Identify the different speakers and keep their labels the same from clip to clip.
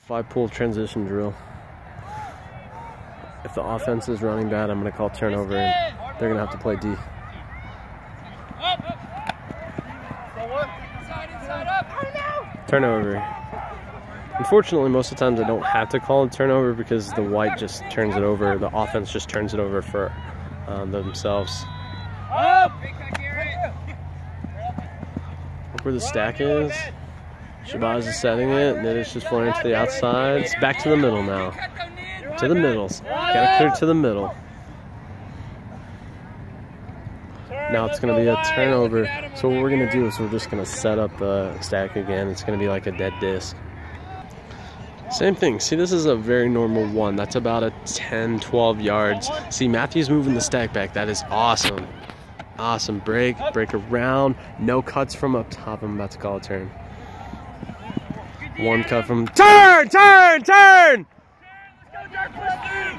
Speaker 1: 5-pull transition drill. If the offense is running bad, I'm going to call turnover, and they're going to have to play D. Turnover. Unfortunately, most of the times I don't have to call a turnover because the white just turns it over. The offense just turns it over for themselves. Look where the stack is. Shabazz is setting it, and it's just flying to the outside. It's back to the middle now. To the middles. Gotta clear to the middle. Now it's going to be a turnover. So what we're going to do is we're just going to set up the stack again. It's going to be like a dead disc. Same thing. See, this is a very normal one. That's about a 10, 12 yards. See, Matthew's moving the stack back. That is awesome. Awesome. Break around. No cuts from up top. I'm about to call a turn. One cut from turn!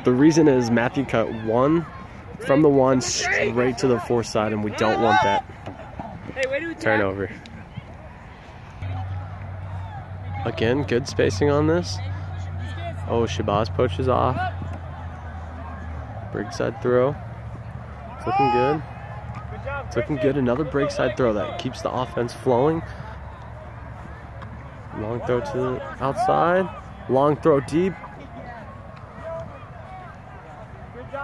Speaker 1: The reason is Matthew cut one from the one straight to the 4 side, and we don't want that. Turnover. Again, good spacing on this. Oh, Shabazz poaches off. Break side throw. It's looking good. It's looking good. Another break side throw that keeps the offense flowing. Long throw to the outside. Long throw deep.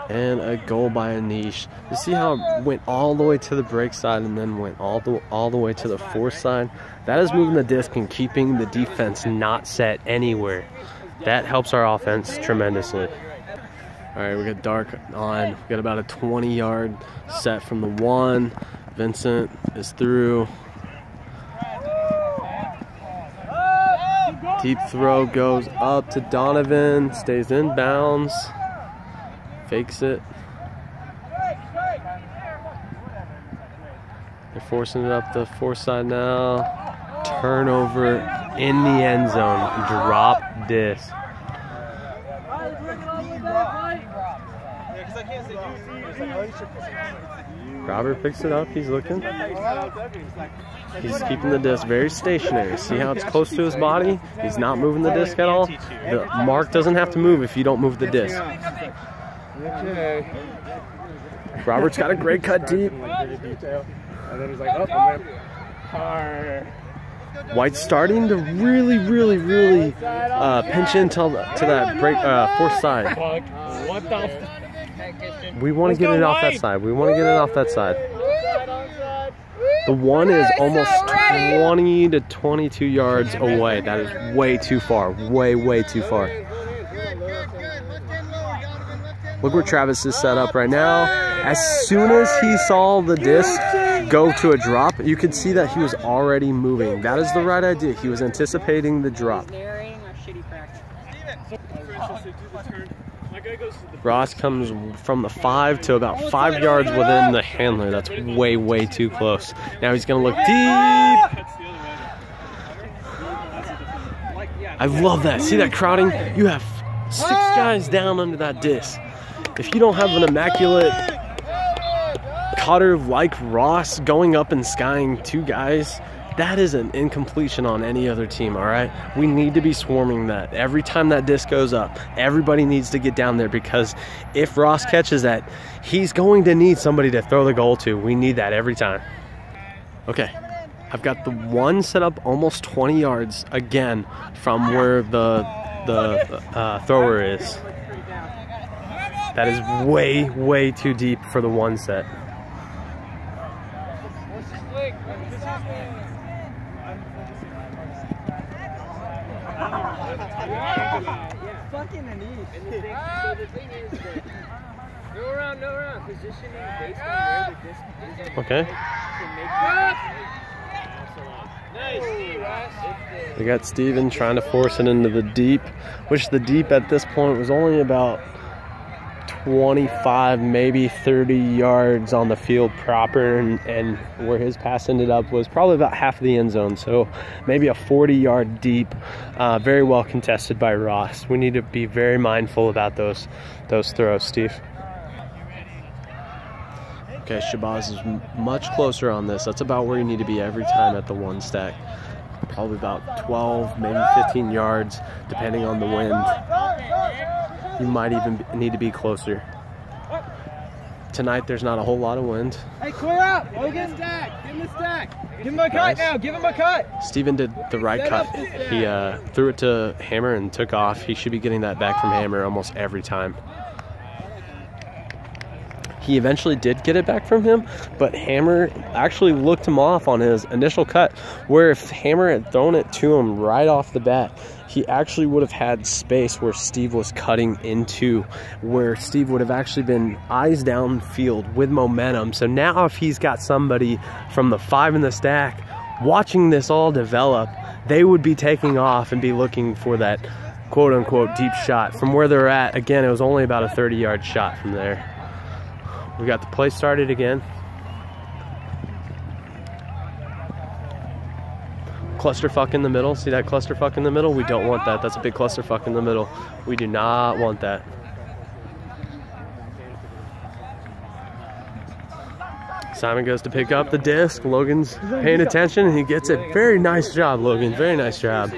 Speaker 1: And a goal by a niche. You see how it went all the way to the break side and then went all the way to the 4 side? That is moving the disc and keeping the defense not set anywhere. That helps our offense tremendously. All right, we got dark on. We got about a 20-yard set from the 1. Vincent is through. Deep throw goes up to Donovan. Stays in bounds. Fakes it. They're forcing it up the 4 side now. Turnover in the end zone. Drop disc. Robert picks it up. He's looking. He's keeping the disc very stationary. See how it's close to his body? He's not moving the disc at all. The mark doesn't have to move if you don't move the disc. Okay. Robert's got a great cut deep. And then he's like, oh, I'm hard. White's starting to really pinch into that break 4 side. What the? We want to get it off that side. We want to get it off that side. The 1 is almost 20 to 22 yards away. That is way too far. Way too far. Look where Travis is set up right now. As soon as he saw the disc go to a drop, you could see that he was already moving. That is the right idea. He was anticipating the drop. Ross comes from the 5 to about 5 yards within the handler. That's way too close. Now he's going to look deep. I love that. See that crowding? You have 6 guys down under that disc. If you don't have an immaculate cutter like Ross going up and skying 2 guys, that is an incompletion on any other team, all right? We need to be swarming that. Every time that disc goes up, everybody needs to get down there, because if Ross catches that, he's going to need somebody to throw the goal to. We need that every time. Okay, I've got the 1 set up almost 20 yards again from where the thrower is. That is way too deep for the 1 set. Okay. We got Steven trying to force it into the deep, which the deep at this point was only about 25, maybe 30 yards on the field proper, and where his pass ended up was probably about half of the end zone, so maybe a 40-yard deep. Very well contested by Ross. We need to be very mindful about those throws, Steve. Okay, Shabazz is much closer on this. That's about where you need to be every time at the 1 stack. probably about 12, maybe 15 yards, depending on the wind. You might even need to be closer. Tonight, there's not a whole lot of wind.
Speaker 2: Hey, clear out! Logan, stack! Give him the stack! Give him a cut now! Give him a cut!
Speaker 1: Steven did the right cut. He threw it to Hammer and took off. He should be getting that back from Hammer almost every time. He eventually did get it back from him, but Hammer actually looked him off on his initial cut, where if Hammer had thrown it to him right off the bat, he actually would have had space where Steve was cutting into, where Steve would have actually been eyes downfield with momentum. So now if he's got somebody from the 5 in the stack watching this all develop, they would be taking off and be looking for that quote-unquote deep shot. From where they're at, again, it was only about a 30-yard shot from there. We got the play started again. Clusterfuck in the middle. See that clusterfuck in the middle? We don't want that. That's a big clusterfuck in the middle. We do not want that. Simon goes to pick up the disc. Logan's paying attention and he gets it. Very nice job, Logan. Very nice job.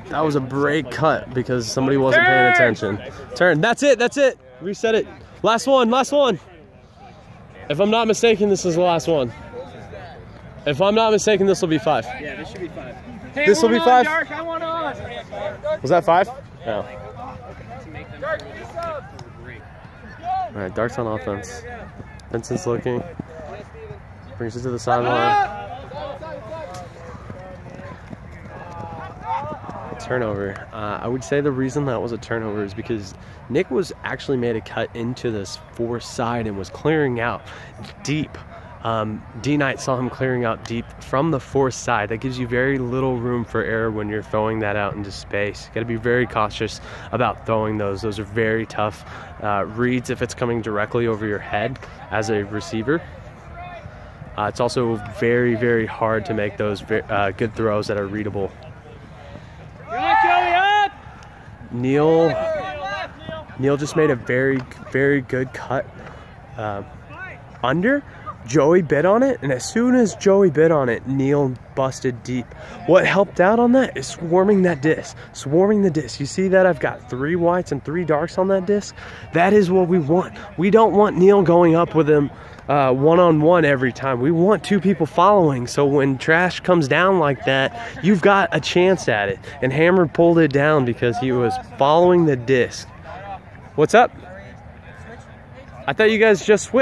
Speaker 1: That was a break cut because somebody wasn't paying attention. Turn. That's it. That's it. Reset it. Last one, last one. If I'm not mistaken, this is the last one. If I'm not mistaken, this will be 5.
Speaker 2: Yeah, this should be 5.
Speaker 1: Hey, this will be 5?
Speaker 2: Dark, I want on.
Speaker 1: Was that 5? No. All right, Dark's on offense. Vincent's looking. Brings it to the sideline. Turnover. I would say the reason that was a turnover is because Nick was actually made a cut into this 4 side and was clearing out deep. D-Knight saw him clearing out deep from the 4 side. That gives you very little room for error when you're throwing that out into space. You got to be very cautious about throwing those. Those are very tough reads if it's coming directly over your head as a receiver. It's also very, very hard to make those good throws that are readable. Neil just made a very, very good cut under. Joey bit on it, and as soon as Joey bit on it, Neil busted deep. What helped out on that is swarming that disc. Swarming the disc. You see that I've got 3 whites and 3 darks on that disc? That is what we want. We don't want Neil going up with him one-on-one every time. We want 2 people following, so when trash comes down like that, you've got a chance at it. And Hammer pulled it down because he was following the disc. What's up? I thought you guys just switched.